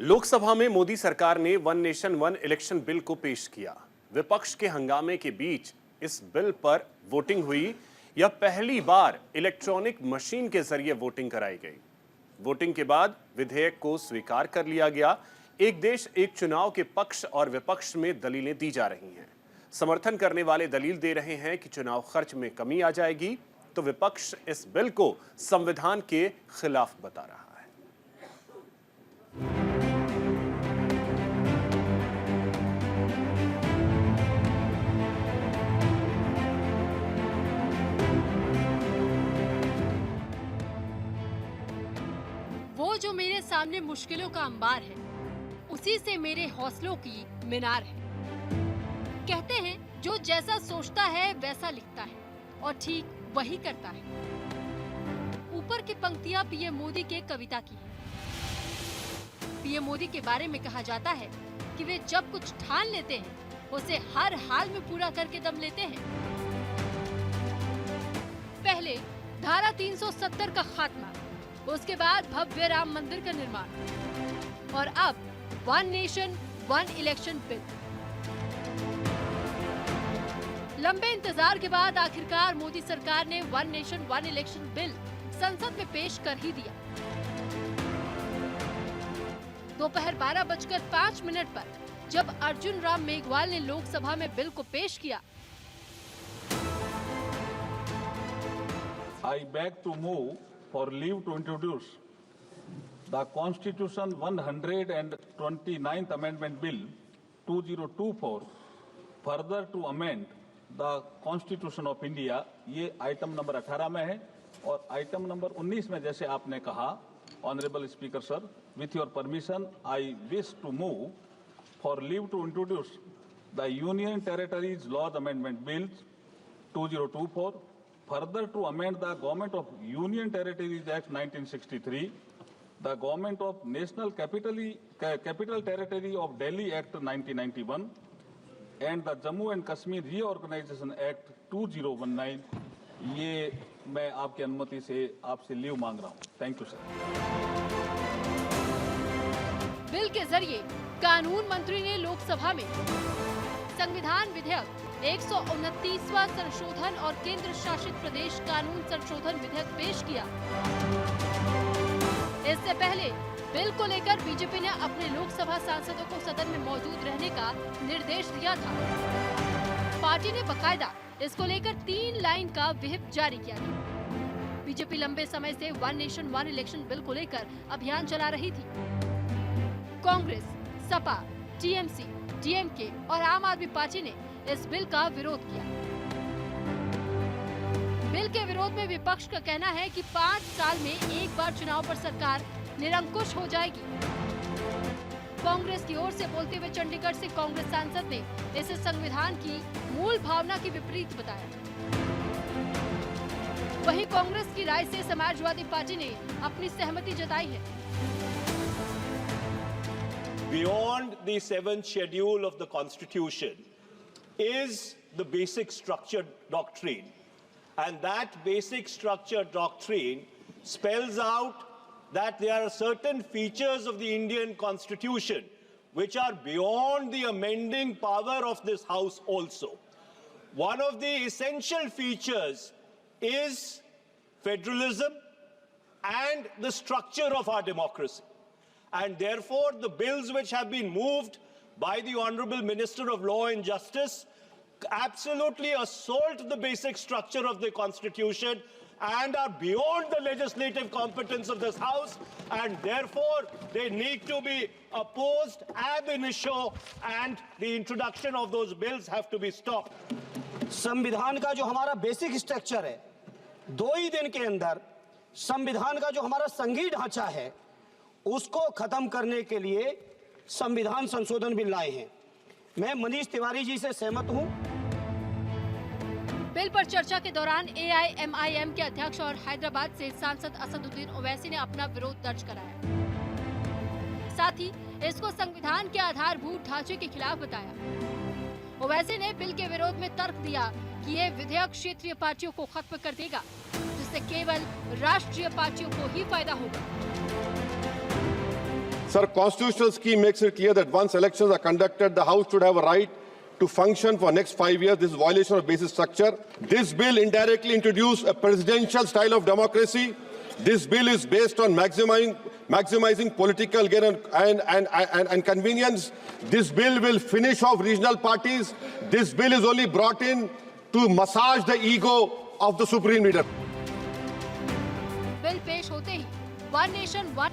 लोकसभा में मोदी सरकार ने one nation one election bill को पेश किया। विपक्ष के हंगामे के बीच इस बिल पर वोटिंग हुई। यह पहली बार इलेक्ट्रॉनिक मशीन के जरिए वोटिंग कराई गई। वोटिंग के बाद विधेयक को स्वीकार कर लिया गया। एक देश एक चुनाव के पक्ष और विपक्ष में दलीलें दी जा रही हैं। समर्थन करने वाले दलील दे रहे हैं कि चुनाव खर्च में कमी आ जाएगी, तो विपक्ष इस बिल को संविधान के खिलाफ बता रहा है। वो जो मेरे सामने मुश्किलों का अंबार है, उसी से मेरे हौसलों की मीनार है। कहते हैं जो जैसा सोचता है वैसा लिखता है और ठीक वही करता है। ऊपर की पंक्तियां पीएम मोदी के कविता की है। पीएम मोदी के बारे में कहा जाता है कि वे जब कुछ ठान लेते हैं उसे हर हाल में पूरा करके दम लेते हैं। पहले धारा 370 का खात्मा, उसके बाद भव्य राम मंदिर का निर्माण और अब one nation one election bill. लंबे इंतजार के बाद आखिरकार मोदी सरकार ने one nation one election bill संसद में पेश कर ही दिया। दोपहर 12:05 पर जब अर्जुन राम मेघवाल ने लोकसभा में बिल को पेश किया, I beg to move for leave to introduce the Constitution 129th Amendment Bill 2024 further to amend the Constitution of India। ये आइटम नंबर 18 में है और आइटम नंबर 19 में जैसे आपने कहा, honourable speaker sir, with your permission I wish to move for leave to introduce the Union Territories Laws Amendment Bill 2024 further to amend the Government of Union Territories Act 1963, the Government of National Capital Territory of Delhi Act 1991, and the Jammu and Kashmir Reorganization Act 2019। ये मैं आपकी अनुमति से आपसे leave मांग रहा हूँ। Thank you sir. Bill के जरिए कानून मंत्री ने लोकसभा में संविधान विधेयक 129वां संशोधन और केंद्र शासित प्रदेश कानून संशोधन विधेयक पेश किया। इससे पहले बिल को लेकर बीजेपी ने अपने लोकसभा सांसदों को सदन में मौजूद रहने का निर्देश दिया था। पार्टी ने बकायदा इसको लेकर 3 लाइन का व्हिप जारी किया था। बीजेपी लंबे समय से one nation one election bill को लेकर अभियान चला रही थी। कांग्रेस, सपा, टीएमसी, डीएमके और आम आदमी पार्टी ने इस बिल का विरोध किया। बिल के विरोध में विपक्ष का कहना है कि 5 साल में एक बार चुनाव पर सरकार निरंकुश हो जाएगी। कांग्रेस की ओर से बोलते हुए चंडीगढ़ से कांग्रेस सांसद ने इसे संविधान की मूल भावना के विपरीत बताया। वहीं कांग्रेस की राय से समाजवादी पार्टी ने अपनी सहमति जताई है। Beyond the 7th schedule of the Constitution is the basic structure doctrine, and that basic structure doctrine spells out that there are certain features of the Indian Constitution which are beyond the amending power of this House also. One of the essential features is federalism and the structure of our democracy. And therefore, the bills which have been moved by the Honorable Minister of Law and Justice absolutely assault the basic structure of the Constitution and are beyond the legislative competence of this House, and therefore they need to be opposed ab initio, and the introduction of those bills have to be stopped. संविधान का जो हमारा basic structure है, 2 ही दिन के अंदर संविधान का जो हमारा संघीय ढांचा है, उसको खत्म करने के लिए संविधान संशोधन बिल लाए हैं। मैं मनीष तिवारी जी से सहमत हूं। बिल पर चर्चा के दौरान एआईएमआईएम के अध्यक्ष और हैदराबाद से सांसद असदुद्दीन ओवैसी ने अपना विरोध दर्ज कराया। साथ ही इसको संविधान के आधारभूत ढांचे के खिलाफ बताया। ओवैसी ने बिल के विरोध में तर्क दिया कि ये विधेयक क्षेत्रीय पार्टियों को खत्म कर देगा, जिससे केवल राष्ट्रीय पार्टियों को ही फायदा होगा। Sir, constitutional scheme makes it clear that once elections are conducted, the House should have a right to function for next 5 years. This is violation of basic structure. This bill indirectly introduced a presidential style of democracy. This bill is based on maximizing political gain and convenience. This bill will finish off regional parties. This bill is only brought in to massage the ego of the supreme leader. Bill पेश होते ही one nation one